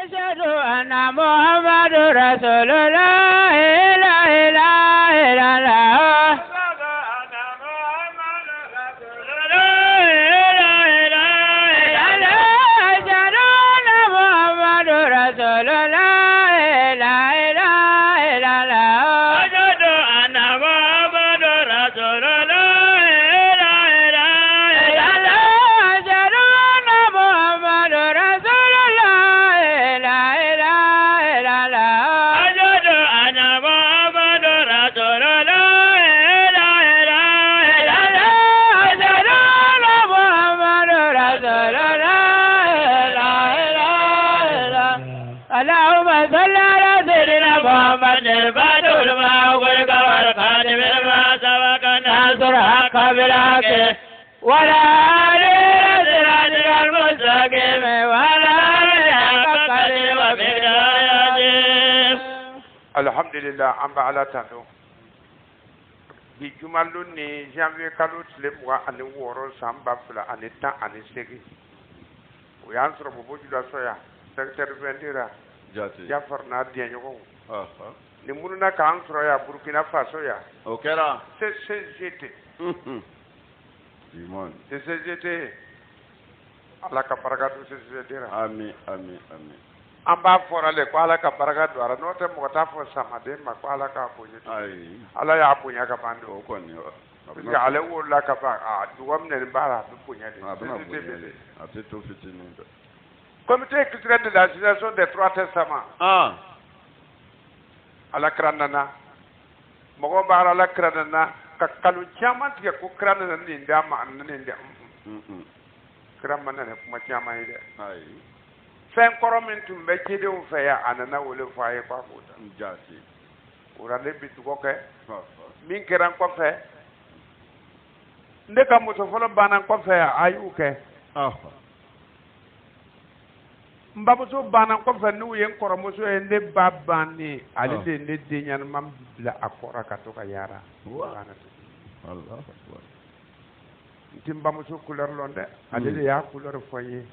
ashhadu anna Muhammadur Rasulullah la ilaha illallah ولا لرسل المستقيم ولا لأقل وبداية الحمد لله أم على تنو بجمال ني جانفي كالو تلم وأن وورو سامبا فلا أن تا أن سيغي ويانسر بوجودا سويا سكتر فنديرا جافر نادي نيو ni mununa ka ansoro ya Burkina Faso ya o kɛra CCGT Simon CCGT ala ka baraka do CCGT ra amin amin amin an b'a fɔra le ko ala ka baraka do ara n'o tɛ mɔgɔ t'a fɔ samaden ma ko ala k'a bonya ayi ala y'a bonya ka ban o kɔni parce que ale wolola ka ban a dugawu minɛ nin b'a la a bɛ bonya de a bɛna bonya de a tɛ to fitinin dɛ comité culturel de la association des trois testaments ala kira nana mɔgɔ b'a ala kira nana ka kalo caman tigɛ ko kira nana nin d'a ma nin dɛ kira ma nana kuma caman ye dɛ fɛn kɔrɔ min tun bɛ cidenw fɛ yan a nana wele fɔ a ye k'a k'o ta o la ne bi dugawu kɛ min kɛra n kɔfɛ ne ka muso fɔlɔ banna n kɔfɛ yan a y'u kɛ n bamuso banna kɔfɛ n'u ye n kɔrɔmuso ye ne ba banni ale de ye ne den ɲɛnama bila a kɔrɔ ka to ka yaara n ti n bamuso couleur lɔn dɛ ale de y'a couleur fɔ n ye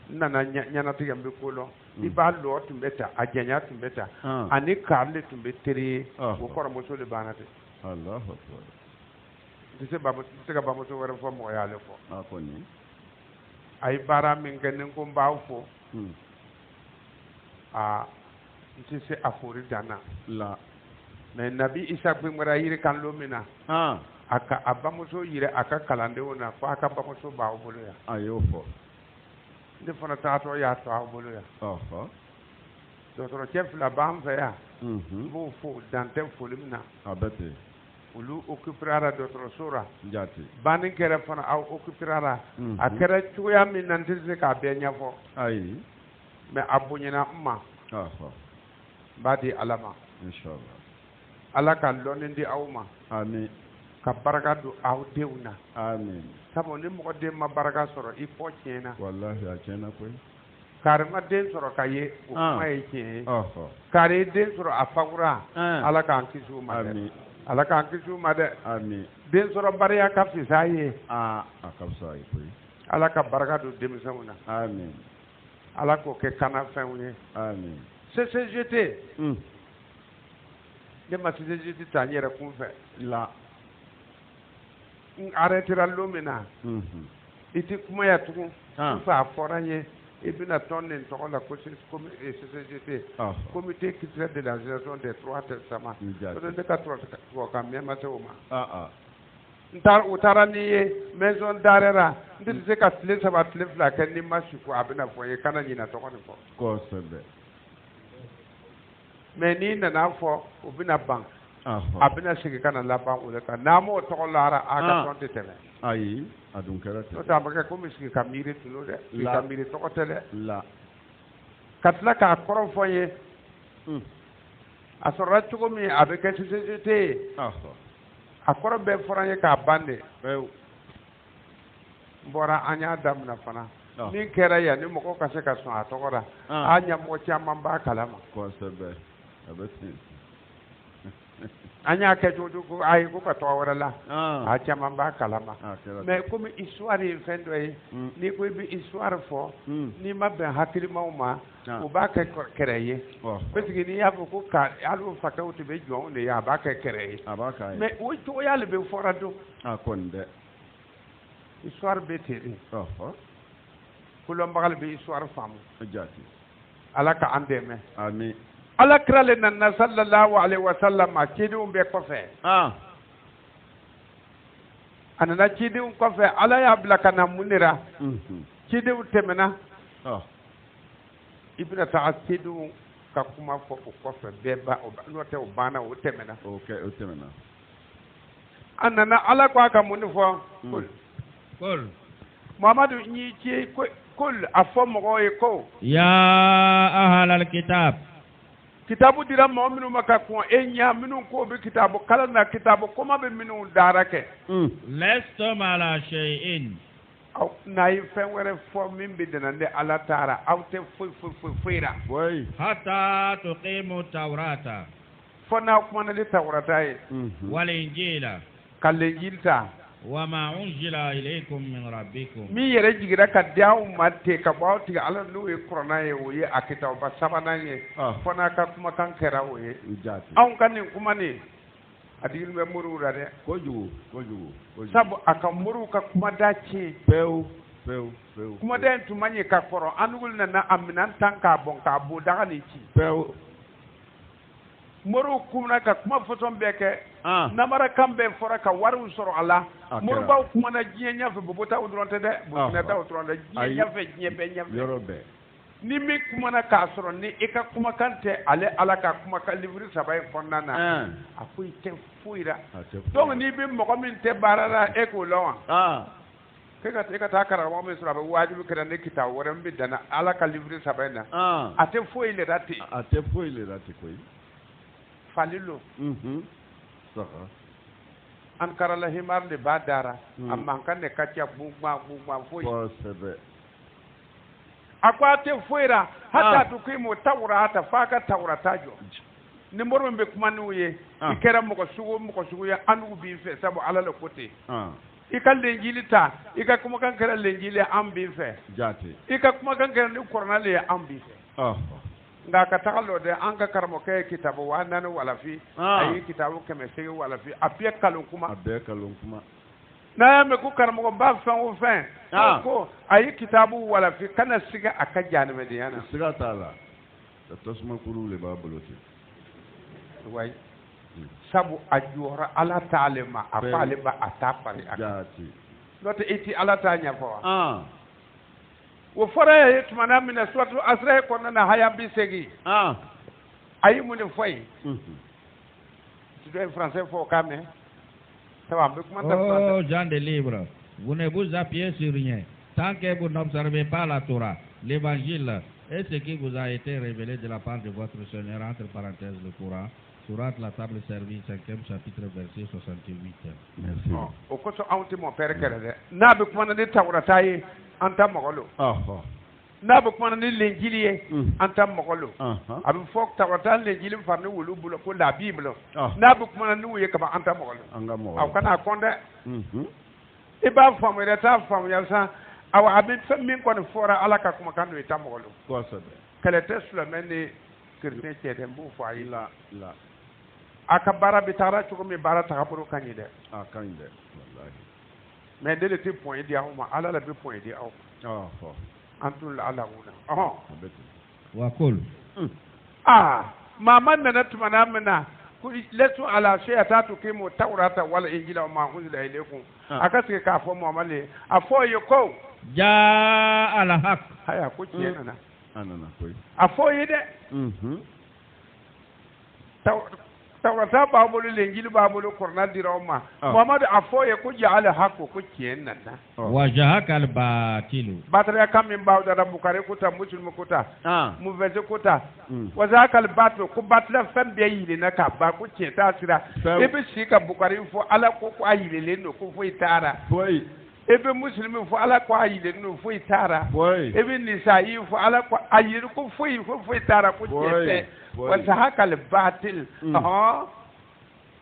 n nana ɲɛnatigɛ n bɛ ko lɔn i b'a lɔ tun bɛ ta a janya tun bɛ ta ani kaari tun bɛ teri ye o kɔrɔmuso de banna ten n tɛ se ka bamuso wɛrɛ fɔ mɔgɔ y'ale fɔ a ye baara min kɛ ni ko n b'aw fo n tɛ se a fori dan na mais nabi isa gbɛngbɛra yiri kan don min na a ka a bamuso yira a ka kalandenw na ko a ka bamuso b'aw bolo yan a y'o fɔ ne fana taatɔ y'a to aw bolo yan dɔgɔtɔrɔcɛ fila b'an fɛ yan n b'o fo dan tɛ foli min na a bɛ ten olu occupera la dɔgɔtɔrɔso la banni kɛra fana aw occupera la a kɛra cogoya min na n tɛ se k'a bɛɛ ɲɛfɔ ayi mais a bonyana n ma n b'a di ala ma ala ka lɔnni di aw ma amin ka baraka don aw denw na amin sabu ni mɔgɔ den ma baraka sɔrɔ i kɔ tiɲɛna wallahi a tiɲɛna koyi kari ma den sɔrɔ ka ye o kuma ye tiɲɛ ye kari ye den sɔrɔ a fagura ala k'an kisi o ma dɛ ala k'an kisi u ma dɛ den sɔrɔ bariya ka fisa a ye a ka fisa a ye koyi ala ka baraka don denmisɛnw na amin ala k'o kɛ kanafɛnw ye amin CCGT ne ma CCGT ta n yɛrɛ kun fɛ n arrêtera don min na i tɛ kuma ya tugun n fɛ a fɔra n ye i bɛna tɔn nin tɔgɔ la ko CCGT comité culturel de l'association des trois testaments o de ne ka tubabukan mɛn ma se o ma u taara n'i ye maison d'arrêt ra n tɛ se ka tile saba tile fila kɛ n'i ma si ko a bɛna fɔ n ye kana ɲina tɔgɔ nin fɔ kosɛbɛ mais n'i nana fɔ o bɛna ban a bɛna segin ka na laban o de kan n'a m'o tɔgɔ lara a ka tɔn tɛ tɛmɛ ayi a dun kɛra ten n'o tɛ a ma kɛ komi sigi ka miiri tun don dɛ sigi ka miiri tɔgɔ tɛ dɛ ka tila k'a kɔrɔ fɔ n ye a sɔrɔla cogo min a bɛ kɛ CCGT ye a kɔrɔ bɛɛ fɔra n ye k'a ban de n bɔra an y'a daminɛ fana min kɛra yan ni mɔgɔw ka se ka sɔn a tɔgɔ la a ɲɛmɔgɔ caman b'a kalama kosɛbɛ a bɛ ten anya ke jojo ko ay ko ka tawara la a chama ba kalama mais comme histoire yi fendo yi ni ko bi histoire fo ni ma ben hakili ma o ba ka créer parce que ni ya ko ka alu fata o te be jo ne ya ba ka créer mais o to ya le be forado konde histoire be télé ko lo mbagal be histoire famu jati ala ka andeme amin ala krale nan sallallahu alaihi wasallam kidum be ko fe anana kidum ko fe ala ya blaka na munira kidum temena ibna ta'assidu ka kuma ko fe beba no te o bana o temena okay o temena anana ala ko aka muni fo kul Muhammadu ni ci kul afo mo ko ya ahlal kitab kitabu dira mo minu maka ko enya minu ko be kitabu kala na kitabu koma be minu darake lestum ala shay'in aw nay fenwere fo min be denande ala tara aw te fuira way hatta tuqimu tawrata fona kuma na tawrata yi wal injila kal injilta wa ma unzila ilaykum min rabbikum mi yere jigira ka dawo matte ka bawti ala no e qur'ana ye o ye akita ba sabana ye fona ka kuma kan kera o ye an kan kuma ne adil me muru rade ko jugo sabu aka muru ka kuma dace pew kuma da entu manye ka koro anugul na aminan tanka bon ka bo daga ni ci pew muru kuma ka kuma foton beke namara kambe fora ka waru soro ala muru ba kuma na jinya nyafe bobota udronte de bo na ta udronte jinya nyafe nyebe yorobe ni mi kuma na ka soro ni ika kuma kante ale ala ka kuma ka livri sabai fonna na afu ite fuira donc ni bi mo min te barara e ko lawa keka ta kara mo mi sura ba wajibi kada ne kita woran bi dana ala ka livri sabai na ate fuile dati koy falilo saka an karala himar de badara amma kan ne kacha bugma foi sebe akwate fuira hata tukimu tawrata faka tawratajo ni moro be kuma nuye ikera mo ko sugu ya anu bi fe sabo ala le côté ikal lenjili ta ika kuma kan kera lenjili am bi fe jati ika kuma kan kera ni kornale am bi fe nga ka tagalo de an ka karamo ke kitabu wa nan wala fi ayi kitabu keme sege wala fi apie kalon kuma na me ku karamo ba fan o fan ko ayi kitabu wala fi kana siga aka jani mediyana siga tala to suma kuru le ba bolote way sabu ajura ala talima afale ba atapari jati lote iti ala tanya fo wo fara ye tumana mina suratu asra ko na haya bisegi ayi mun foy tu dois français fo kame ça va me comment oh Jean de Libre vous ne vous appuyez sur rien tant que vous n'observez pas la Torah l'évangile et ce qui vous a été révélé de la part de votre Seigneur entre parenthèses le Coran Surat la table servie 5e chapitre verset 68 merci o ko so awti mo pere kere de na be kuma na tawrata yi anta mogolo na be kuma na lenjili anta mogolo abi fok tawrata lenjili farni wulu bulo ko la bible na be kuma na wuye kaba anta mogolo aw kana konde e ba famu re ta famu ya sa aw abi min ko ne fora ala ka kuma kan wi ta mogolo ko sabe kale tesla meni kirne chete mbu fa la aka bara bitara chuko mi bara ta kapuru kanyide kanyide wallahi mais de le type point dia uma ala la bi point dia antul ala una wa kul mama nana tumana mena ku letu ala shayata tukimu tawrata wal injila ma unzila ilaykum akasike ka fo muamale afo yoko ja ala haq haya ku ciyana anana koy afo yide tawrata babulu lenjili babulu korna dirawma muhammad afo ye ku ja'ala haqu ku ciyana wa jahakal batilu batara kam min bawda rabbukare kuta muslimu kuta mu veze kuta wa zakal batu ku batla fam be yile na ka ba ku ciyata sira ebe shika bukari fo ala ko ko ayile le no ko fo itara ebe muslimi fo ala ko ayile no fo itara ebe nisa'i fo ala ko ayile ko fo itara ku ciyete wa zakal batil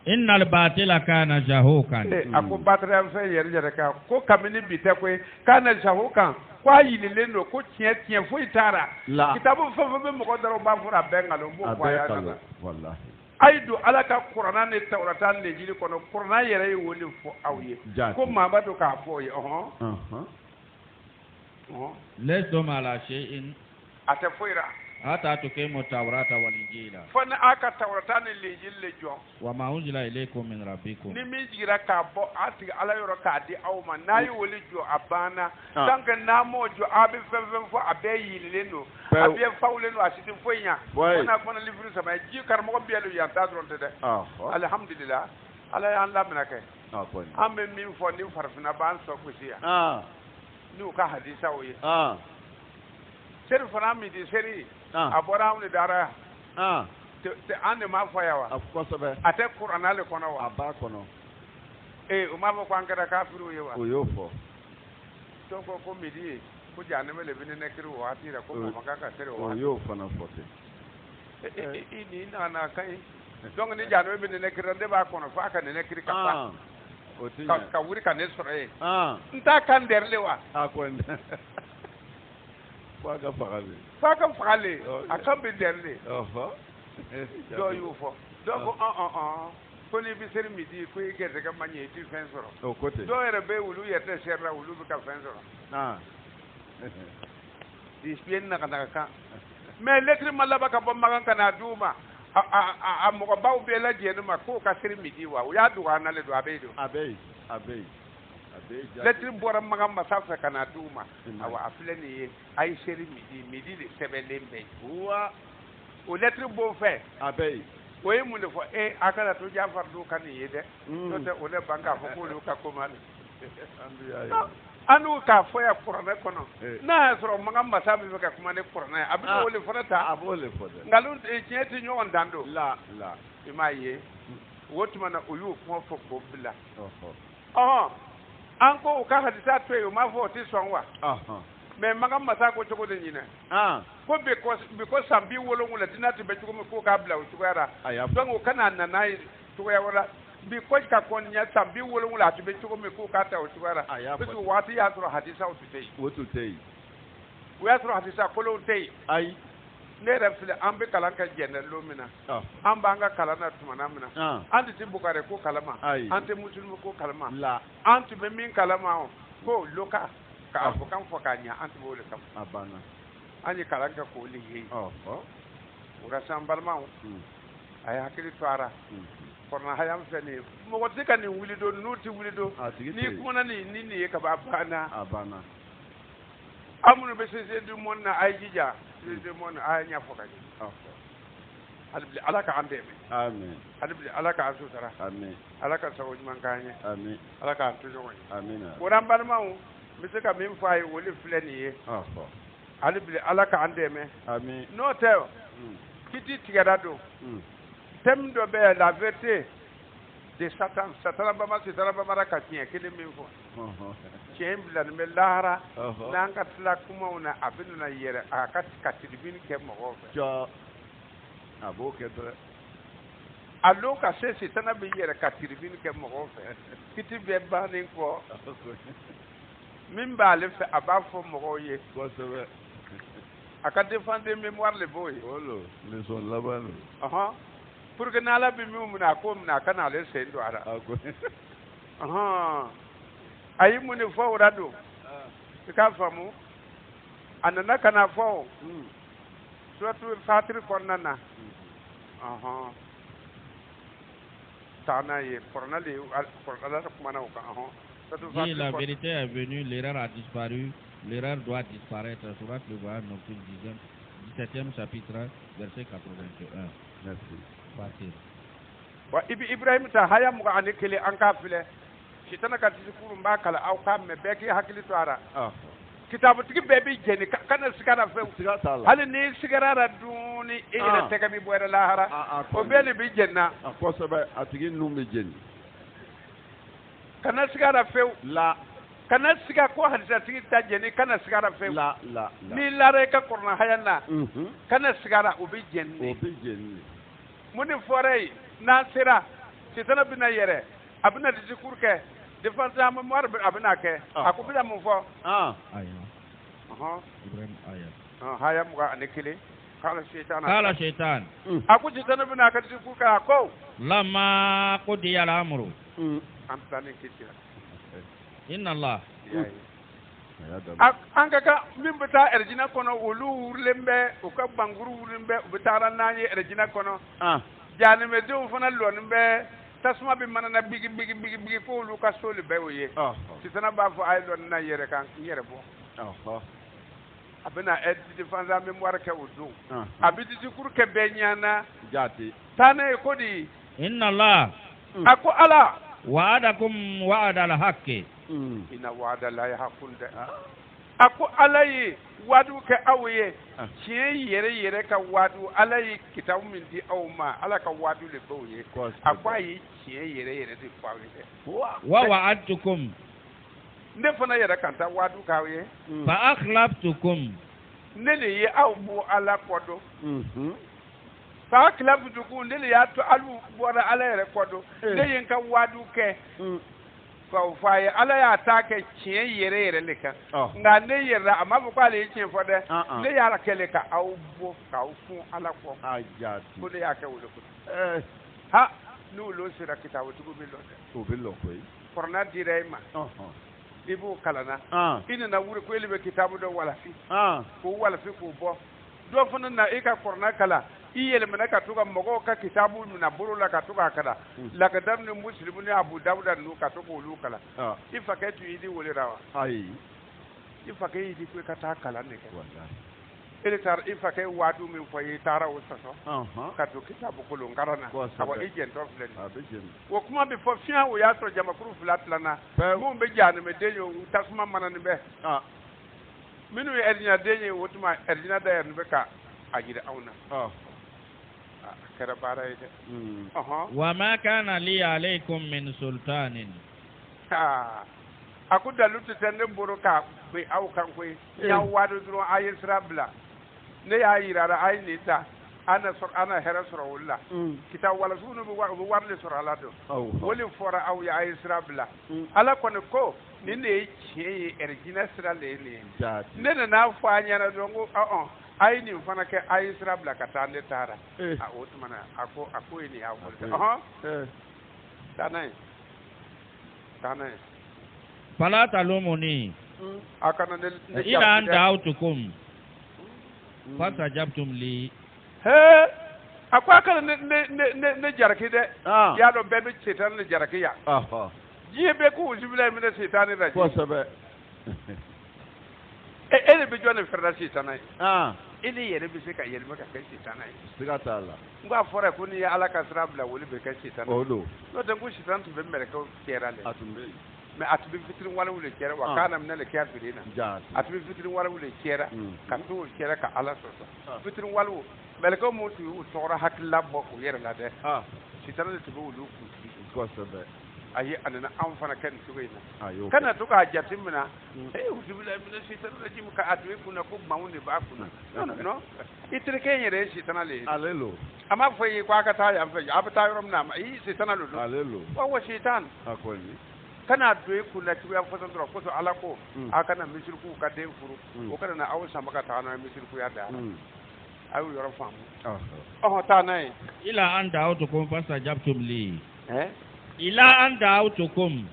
innal batila kana jahukan ako batran fe yere ka ko kamini bite ko kana jahukan kwa yilile no ko tie fo itara kitabu fo be mo ko daro ba fura bengalo mo kwa ya kana wallahi aidu alaka qur'ana ne tawrata ne jili kono qur'ana yere yi woni fo awye ko mamadu ka fo yi lesum ala shay'in ate foira hatta tuqimu tawrata wal injila fana aka tawrata ne lejil le jo wa ma unzila ilaykum min rabbikum ni mi jira ka bo ati ala yoro ka di awma nayi woli jo abana tanga namo jo abi fefem fo abeyi leno abi fawle no asiti fonya ona fona livru sama ji kar mo bielu ya ta dronte de alhamdulillah ala ya Allah menake ambe min fo ni farfina ban so kusiya ni ka hadisa oye seri fana mi di seri abora ni dara te ande ma fayawa of course be ate qur'ana le kono wa aba kono o ma ko angara kafiru yewa o yo fo to ko midi ko jane mele bine nekiru wa tira ko ma ka seri wa o yo fana fote ni na kai donc ni jane bine nekiru de ba kono fa ka ne nekiri ka ka wuri ka ne sore nta kan derle wa ko Faka fagale akan be derle do yu fo do ko ko ni bi ser midi ko yeke de ka manye ti fen soro o kote do ere be wulu yete serra wulu bi ka fen soro di spien na kana ka me letri malaba ka bo magan kana duma a mo ko baw be la jenu ma ko ka ser midi wa ya du na le do abei letri bora magam masafa kana duma awa afleni ay seri midi de sebelembe wa o letri bo fe abei o e mun fo akala to jafar du kan yede to te o le banka fo ko lu ka ko mal anu ka fo ya qur'ana kono na soro magam masafa be ka kuma ne qur'ana abi o le fonata abole foda ngalu e tieti nyon dando la imaye wotuma na uyu fo bila anko ka hadisa to e ma fo ti sonwa me magam masa ko to de nyina ko because sambi wolo ngula dinati be ko ka bla o to yara don o kana nanai to yara because ka kon nya sambi wolo ngula to be ko ka ta o to yara bisu wati ya to hadisa o tutei o tutei o ya to hadisa ko lo tei ai ne refle ambe kalanka jenel lomina ambanga kalana tumana mina anti tibukare ko kalama anti muslimu ko kalama la anti be min kalama ko loka ka afukan fokanya anti bole kam abana ani kalanka ko lihi ura sambalma ay hakili twara korna hayam feni mo ko tika ni wulido nuti wulido ni kuma ni ka ba abana amunu be se du monna ay jija de mon ay nya fokani halbi alaka ande me amen halbi alaka asutara amen alaka sawo man kanye amen alaka tujo amen ko ran balmaw misika min fay woli fleni ye halbi alaka ande me amen no te kiti tigada do tem do be la vérité de satan bama ka tiens kele min fo chembla me lara nanga tla kuma una abinu na yere akat katilibin ke mo jo abo ke dre allo ka se tana be yere katilibin ke mo kiti be banin ko min ba le fe abafo mo ye ko se aka défendre mémoire le boy olo le son labano pour que nala bi mi na ko na kana le se ndo ara ayi mun fo rado ka famu anana kana fo surtout fatir kornana tana ye kornale kornala kuma na ka si la vérité est venue, l'erreur a disparu, l'erreur doit disparaître. Surat le Voyage nocturne 17e chapitre, verset 81. Merci. Fatir. Wa Ibrahim ta haya mu ga anikele an kafile kitana ka tsikuru mbakala au kamme beki hakili to ara kitabu tigi bebi jeni kana sigara fe hali ni sigara duni ina tega bi boera lahara o beli bi jenna ko sabe atigi numbe jeni kana sigara fe la kana siga ko hadisa tigi ta jeni kana sigara fe la ni lare ka korna hayana kana sigara o bi jenni muni muni forei nasira sitana bina yere abina discours ke défense am moir abina ke akubila mun fo Ibrahim aya haya muga anekele kala shaytan aku sitana bina ka discours ka ko lamma qudiya al-amru am tane kitira inna Allah Angaka mimbita erjina kono ulu urlembe uka banguru urlembe ubitara nanye erjina kono jani me do fana lonbe tasuma bi manana bigi ko ulu ka soli be oye sitana ba fo ay lon na yere kan yere bo abena eddi defensa memoire ke udu abidi dikur ke benyana jati tane kodi inna Allah ako ala wa'adakum wa'ada al-haqqi ina wa'ada la yahqun da ako alayi wadu ke awye cien yere ka wadu alayi kitabu min di awma ala ka wadu le boye akwa yi cien yere di fawle wa wa'adtukum nde fana yere kanta wadu kawe fa akhlaftukum nele ye awbu ala kodo fa akhlaftukum nele ya to alu bora ala yere kodo ne yin ka wadu ke faye ala ya take cien yere leka nga ne yere amma bu kwale cien fode ne ya kele ka awbo ka fu ala ko ajati ko ne ya ke wulo ha nu lo sira kitabu tugo bi lo ko forna direma ibu kalana ina na wuri ko elibe kitabu do wala fi ko bo do fana na ika forna kala iyele mena ka tuga mogo ka kitabu na buru la ka tuga kada la ka dar ni muslimu ni abu dawud nu ka tuga ulu kala ifa ka tu idi wole rawa ifa ka idi ko ka ta kala ne wallahi ele tar ifa ka wadu min fo yi tara usaso ka tu kitabu ko ngarana abo agent of len wo kuma be fo fian wo ya so jama kuru flat lana mo be jani me denyo tasuma manani be minu ernya denyo wotuma ernya da yer be ka ajira auna wa ma kana li alaykum min sultanin aku dalutu tende buruka be aw kan ko ya wadu duro ayisra bla ne ya yirara ay nita ana hera sura wala kita wala sunu bu warle sura ala do woli fora aw ya ayisra bla ala ko ni ne ci ergina sira le ne na fa nyana dongo ay ni fana ke ay Isra bla katande tara a otmana ako ni ya volta tanay fala talumuni akana ila an da'utukum fastajabtum li akwa kana ne jarki de ya do bebe chetan ne jarki ya jibe ku jibla mi ne setani da ko sabe ele be jone ferda setanai ili yere bi se ka yere maka kai setanai sigata Allah ngwa fora kuni ya alaka srabla woli be kai setanai odo no de ngu setan tu be mere ko kera le atumbe me atubi fitrin wala wule kera wa kana min le kera firina atubi fitrin wala wule kera kan tu kera ka ala so fitrin wala mele ko mo tu tora hakla bo ko yere la de setanai tu bo lu ko sabe ayi anana an fana kan tugaina kana tuga jatin mina usubila mina shitan rajim ka atwe kuna ko mawune ba kuna no itre kenyere shitan ale alelo ama foi kwa ka ta ya fa abata yorom na ma yi shitan alu alelo wa shitan akoni kana doye kuna tuya fa san ko so alako akana misirku ka de furu o kana na awsa maka ta na misirku ya da ayu yorom famu ta nai ila an da'utukum fastajabtum li ila an da'utukum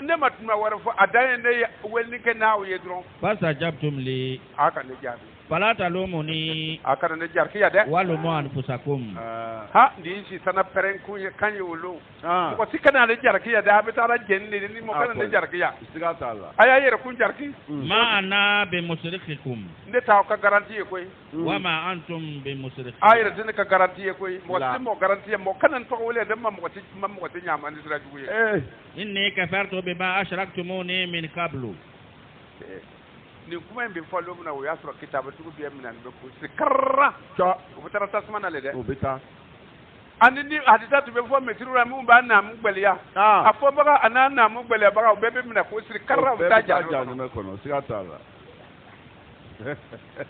ne matuma warfo adaye ne welni ke nawo yedron fastajabtum li aka ne jabi fala talumuni aka ne jarki ya de walumu anfusakum ha ndi si sana peren ku kan yulu ko sikana ne jarki ya da habita ra jenni ni mo kana ne jarki ya sigata Allah aya yere kun jarki ma ana bi musrikikum ne ta ka garanti ko wa ma antum bi musrikin ayere tin ka garanti ko mo garanti mo kana to wole de mo ti nyama ni sira juye inni kafartu bima ashraktumuni min qablu ni kuma en bi follow muna wo yasro kitabu tugu bi amina be ko sikarra to o tara tasmana le de o bita ani ni hadisa tu be fo metiru ra mu ba na mu gbeliya afo baga anana mu gbeliya baga be be mina ko sikarra o ta ja no me kono sigata Allah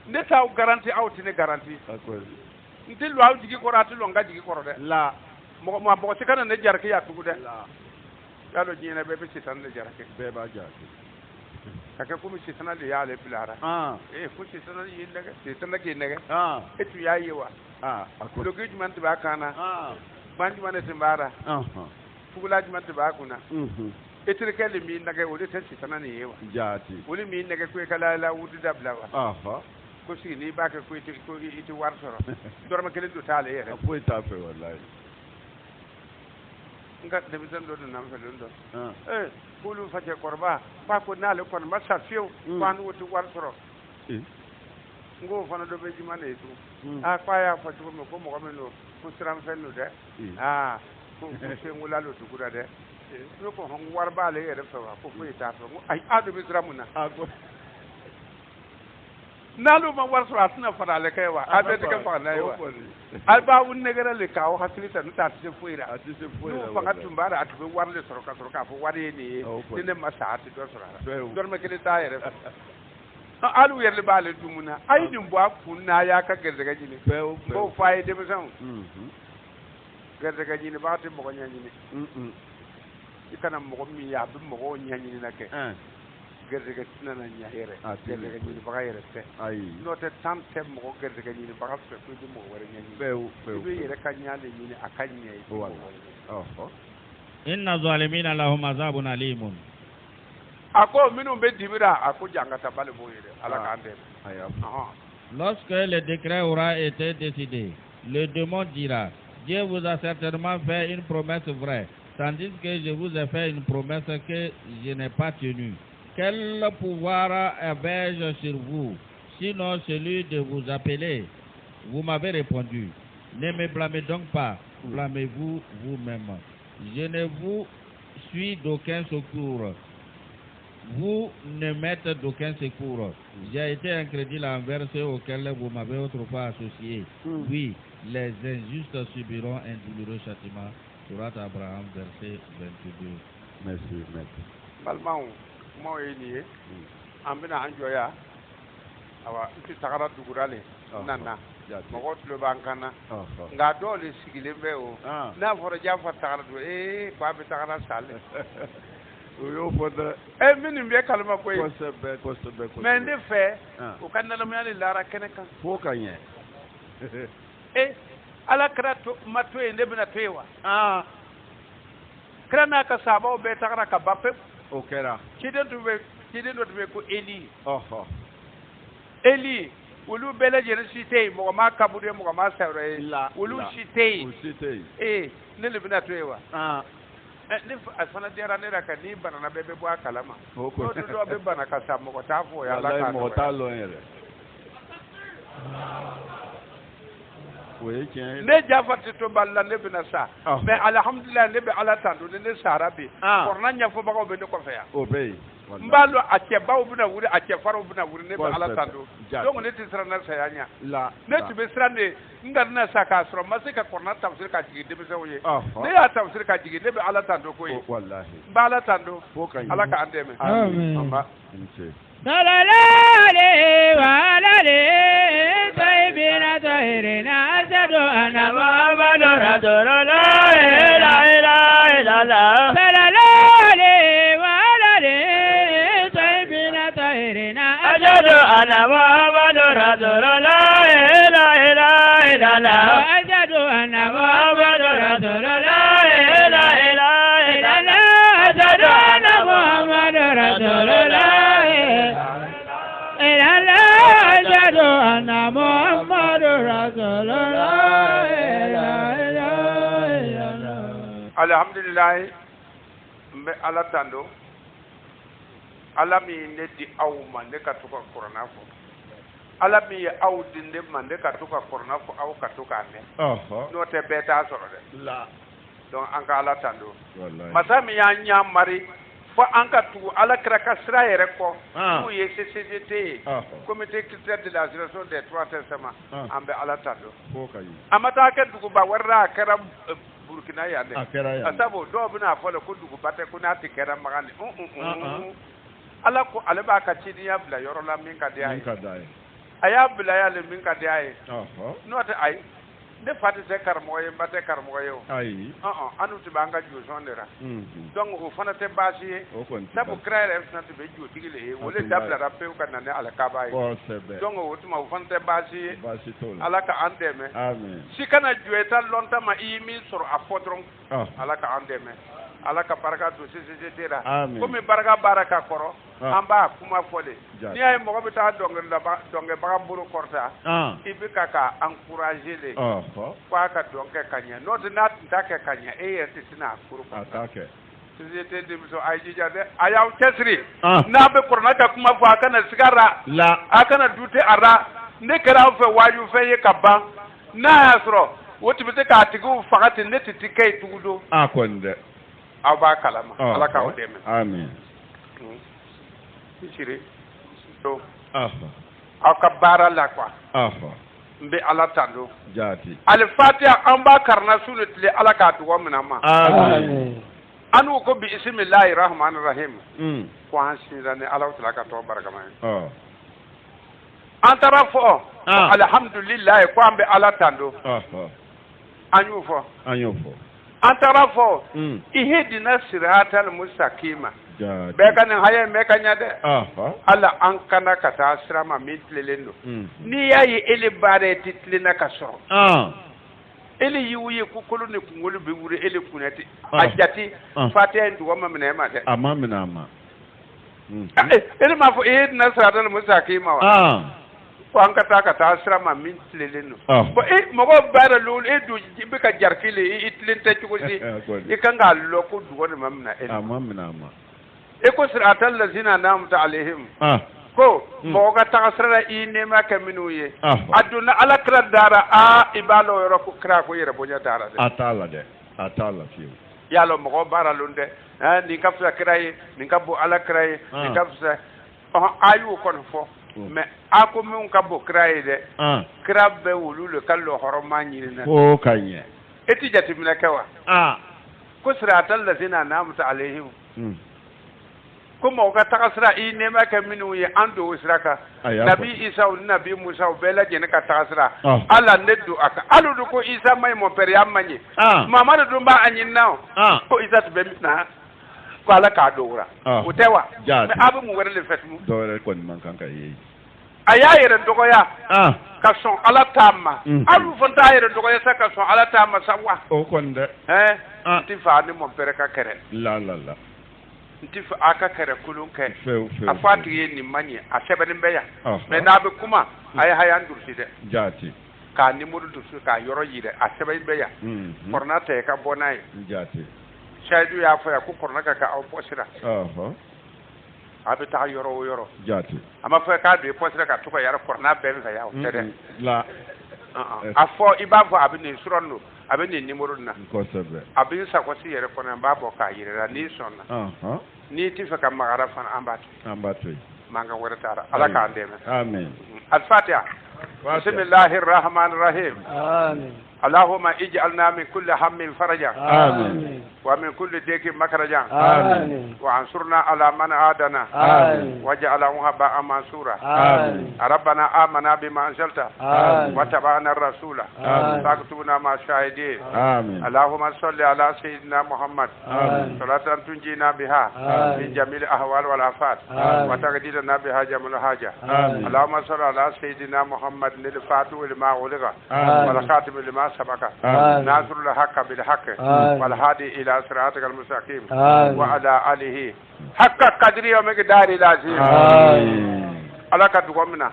ne ta garanti out ne garanti akoi nti lo aw jigi ko ratu lo nga jigi ko de la mo bo ti kana ne jarki ya tugu de ya lo jina be be sitan ne jarki be ba jarki kake kuma sitan le ya le bilara ku sitan yi daga sitan ke ne etu ya yi wa lo ge juman ti ba kana banji man ti bara fugula juman ti ba kuna etir kele mi daga o de sitan ne yi wa jati woni mi daga ku kala la wudu dabla wa ko si ni ba ka ko iti war soro dorma kele do tale yere apoy ta fe wallahi nga de bizan do nam fa do kulu fate korba ba ko nale kon ma sa fiu ban wuti war soro ngo fana do be jimane tu kwa ya fa tu ko mo ko no ko sram fe no de ko se ngula lo tu kura de no ko hon war ba le yere fa ko ko ita fa ai adu bi sramuna nalu ma war sura tuna fara le kai wa abe de ka fa na yi wa alba wun ne gara le kawo hasilita nuta ta fuira no fa ka tumbara atu war le soroka fo wari ni ne masa atu do sura do me kele ta yere alu yerle bale dumuna ai dum bo akunna ya ka gerze ga jini ko fay de besan gerze ga jini ba te mo ko nyani ni ikana mo ko mi ya bi mo ko nyani ni na ke gerze ga tina na nyahere gerze ga jini ba yere te no te tam te mo ko gerze ga jini ba ka fe ko mo wara nyani be yere ka nyale ni akanya inna zalimina lahum azabun alimun ako minu be dibira ako jangata bale boyere ala ka ande lorsque le décret aura été décidé le démon dira Dieu vous a certainement fait une promesse vraie tandis que je vous ai fait une promesse que je n'ai pas tenue. Quel pouvoir avais-je sur vous sinon celui de vous appeler? Vous m'avez répondu, ne me blâmez donc pas, blâmez-vous vous-même. Je ne vous suis d'aucun secours. Vous ne m'êtes d'aucun secours. J'ai été incrédule envers ceux auxquels vous m'avez autrefois associé. Oui, les injustes subiront un douloureux châtiment. Surat Abraham, verset 22. Merci, maître. Balmao, moi et nié, ambina anjoya, awa iti takara dugurale, nana, moko tulo bankana, nga dole sigile mbeo, na foro jafa takara du, kwa be takara sale. Yo foda minu mbe kalma koy ko sebe mais nde fe o kanala mi ali lara keneka fo kanye ala krato mato e ndebna tewa krana ka sabo be takara ka bappe o kera kiden do be ko eli wulu bele jere sitei mo ma kabude mo ma sawre wulu sitei ne lebna tewa ni asana dera ne raka ni banana bebe bo akalama o do be bana ka samo ko tafo ya la ka mo ta lo ere we ken ne jafati to balla ne bina sa mais alhamdulillah ne be ala tandu ne sarabi korna nya fo ba ko be ko fe ya o be mbalo ake bawo bina wuri ake faro bina wuri ne be ala tandu donc ne tisra na sa yanya ne tibe srande ngar na saka sro masika korna tafsir ka jigi de be sawoye ne ya tafsir ka jigi ne be ala tandu ko yi wallahi ba ala tandu ala ka ande me amin Dalalale walale taibina tahirina asadu ana Muhammadu Rasulullah la ilaha illallah dalalale walale taibina tahirina asadu ana Muhammadu Rasulullah la ilaha illallah asadu ana Muhammadu Rasulullah la ilaha illallah asadu ana Muhammadu Rasulullah Anna Muhammadu Rasulullah. Alhamdulillah, mbe ala tando. Ala mi ne di aw man ne ka to ka korona fo. Ala mi aw di ne man ne ka to ka korona fo aw ka to ka ne. No te beta soro de. La. Donc an ka ala tando. Wallahi. Masami ya nya mari fo an ka tu ala kra ka sira yere ko tu ye CCT comité culturel de la génération des trois testament ambe ala tando fo kayi amata ka dugu ba warra kara Burkina ya ne asabo do bina fo le ko dugu bate ko na ti kera magani ala ko ale ba ka ci ya bla yoro la min ka de ay aya bla ya le min ka de ay no te ay ne fati se karmo ye mbate karmo ye ayi anu ti banga ju sondera donc o fana te basi sabu kraire fana te be ju tigile wole dabla rappe ko nanane ala kaba ye donc o tuma o fana te basi ala ka andeme amen sikana jueta lonta ma imi sur apotron ala ka andeme ala ka baraka to sisitera komi baraka koro amba kuma fole ni ay mo ko ta donge ba buru korta ibi kaka encourager le kwa ka donke kanya not not ndake kanya yete sina kuru atake sisite de so ay jijade ayaw tesri na be korna ka kuma fa kana sigara la akana dute ara ne kera fe waju fe ye kaba na asro woti bite ka tigu fakati ne titike tugudo akonde aba kalama ala ka odeme amen sire so akabara la kwa mbe ala tando jati al fatiha amba karna sunatli ala ka duwa minama amen anu ko bi bismillahir rahmanir rahim ko hansirane ala ta'ala ka to baraka mai antara fo alhamdulillah ko ambe ala tando anyu fo antara fo ihedina siratal mustaqima be kan haye me kanya de ala an kana kata sirama mitlelendo ni yayi ele bare titlina kasoro ele yiwuye ku kolu ne kungolu be wure ele kunati ajati fatiha ndu wama mena de amamina ma ele ma fo ihedina siratal mustaqima wa ko an kata sirama mitlelendo bo mogo bare lol du be ka jarkile itlinte chugosi ikanga loko duwone mamna ele amamina ma eko siratal lazina namta alaihim ko mo ga tagasra inema kaminuye aduna ala kra dara ibalo yoro ko kra ko yere bonya dara de atala fiu yalo mo bara lunde ni ka fa kraye ni ka bo ala kraye ni ka fa ayu kon fo me ako mun ka bo kraye de krabbe wulule kallo horoma nyina o kanye eti jati mina kawa ko siratal lazina namta alaihim kuma ka takasra inema ka minu ye ando usraka nabi isa o nabi musa o bela jene ka takasra ala neddu aka aludu ko isa may mo pere amanye mamadu dumba anyin naw ko isa to be na ko ala ka dowra o tewa me abu mu wara le fetmu dowra ko man kan ka yi aya yere dogo ya ka son ala tamma alu fonta yere dogo ya ka son ala tamma sawa o konde ti fa ni mo pere ka kere la ntif aka kare kulun kai afati ye ni manye a sebenin beya me na be kuma ay hayan durside jati ka ni mudu dursu ka yoro yire a sebenin beya korna te ka bonai jati shaidu ya fa ya ku korna ka au posira abi ta yoro jati ama fa ka be posira ka to ka yara korna ben fa ya o tere la afo ibafo abi ni suronno abi ni nimuru na ko sebe abi sa ko si yere kona babo ka yire la ni sonna ni ti fa ka magara fan ambatu manga wertara ala ka andeme amen al-fatiha bismillahir rahmanir rahim amen اللهم اجعلنا من كل هم فرجا آمين ومن كل ضيق مخرجا آمين وانصرنا على من عادنا آمين واجعله هباء منصورا آمين ربنا آمنا بما أنزلت واتبعنا الرسول فاكتبنا مع الشاهدين اللهم صل على سيدنا محمد صلاة تنجينا بها من جميع الأهوال والآفات وتقديرنا بها جميع الحاجة اللهم صل على سيدنا محمد الفاتح لما أغلق والخاتم لما سبق ناصر الحق بالحق والهادي إلى صراطك المستقيم وعلى آله حق قدر ومقدار العظيم على قدر منا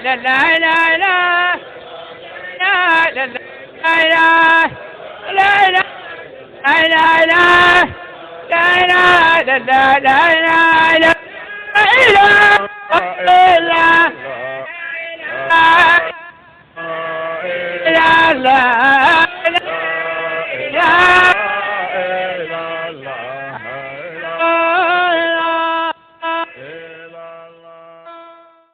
la